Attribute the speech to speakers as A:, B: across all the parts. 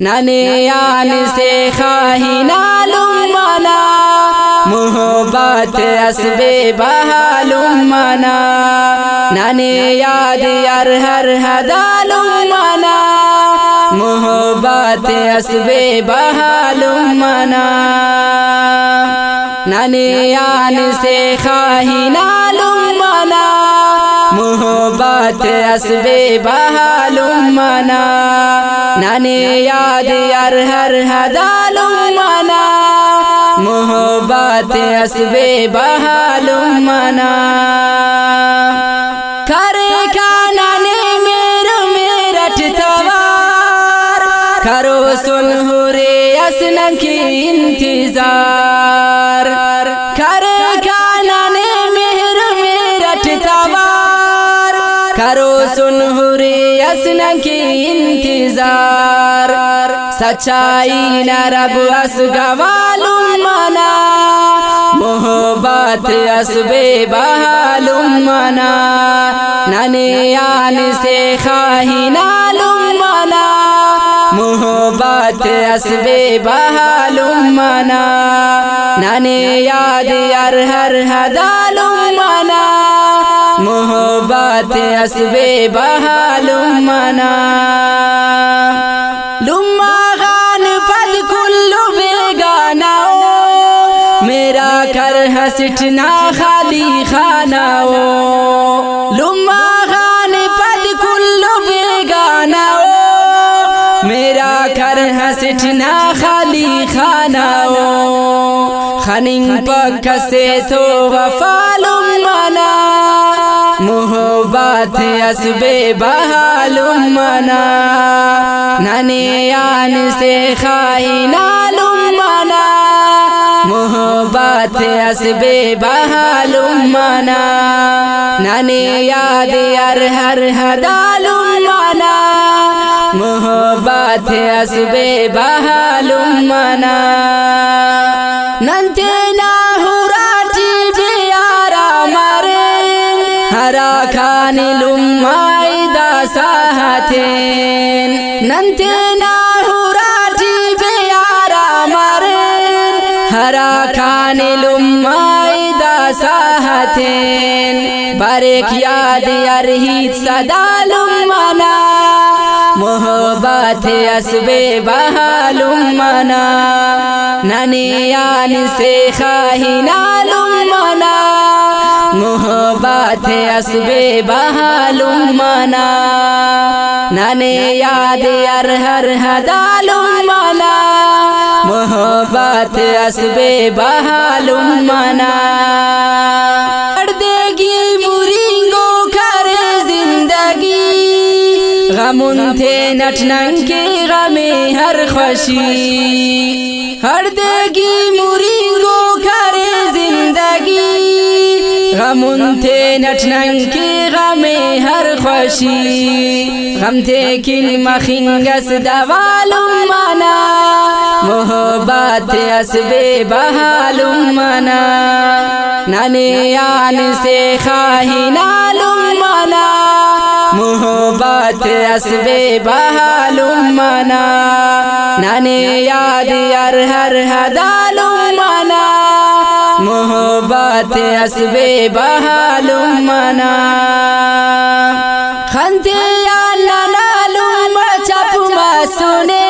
A: نانیان سے خواہی نالم منا محبت اسب بحالم منا نانے یاد یار ہر حدالم منا محبت اسب بحالم منا نانیان سے خواہی نالم منا محبت اسب بحالم منا نانے یاد یار ہر حدالم منا محبت اسب بحالم منا کرے کانانے میرو میرٹ توار کرو سنہورے اسنن کی انتظار کرے کانانے میرو میرٹ توار کرو سنہورے اسنن کی انتظار سچائی نہ رب اسگوالم منا محبت اسب بحالم منا نانیان سے خواہی نالم منا محبت اسب بحالم منا نانے یاد یار ہر حدالم منا محبت اسب بحالم منا لما غان پد کلو بیگانا میرا کر ہسٹنا خالی خانہ لما غان پد کلو بیگانا میرا کر ہسٹنا خالی خانہ خننگ پک سے تو وفالم منا محبت اسب بحالم منا نانیان سے خواہی نالم منا محبت اسب بحالم منا نانے یاد یار ہر حدالم منا محبت اسب بحالم منا ننتے ناہوراٹی بیارا مرین ہرا کھانی لمائی دا ساہتین ننتے ناہوراٹی بیارا مرین ہرا کھانی لمائی دا ساہتین بارک یاد یارہیت صدالم منا محبت اسب بحالم منا نانیان سے خواہی نالم منا محبت اسب بحالم منا نانے یاد یار ہر حدالم منا محبت اسب بحالم منا دے مرینگو کر زندگی غمون تھے نٹنن کے غم ہر خوشی ہر دیگی مرینگو کر زندگی غمون تھے نٹنن کے غم ہر خوشی غم تھے کن مخنگس دوالم منا محبت اسب بحالم منا نانیان سے خواہی نالم منا محبت اسب بحالم منا نانے یاد یار ہر حدالم منا محبت اسب بحالم منا خنتے یا نالم چپ ما سنے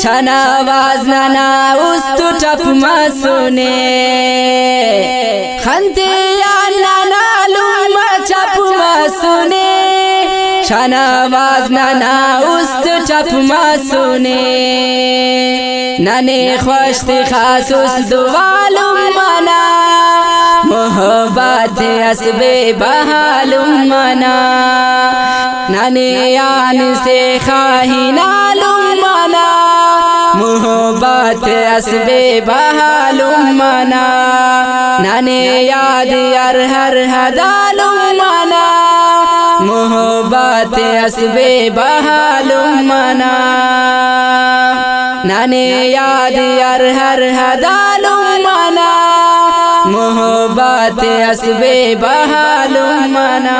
A: شناواز نانا استو چپ ما سنے خنتے یا نالم چپ ما سنے شناواز نانا است چپ ما سنے نانے خوشت خاصوس دوالم منا محبت اسب بحالم منا نانیان سے خواہی نالم منا محبت اسب بحالم منا نانے یاد یار ہر حدالم منا محبت اسب بحالم منا نانے یاد یار ہر حدالم منا محبت اسب بحالم منا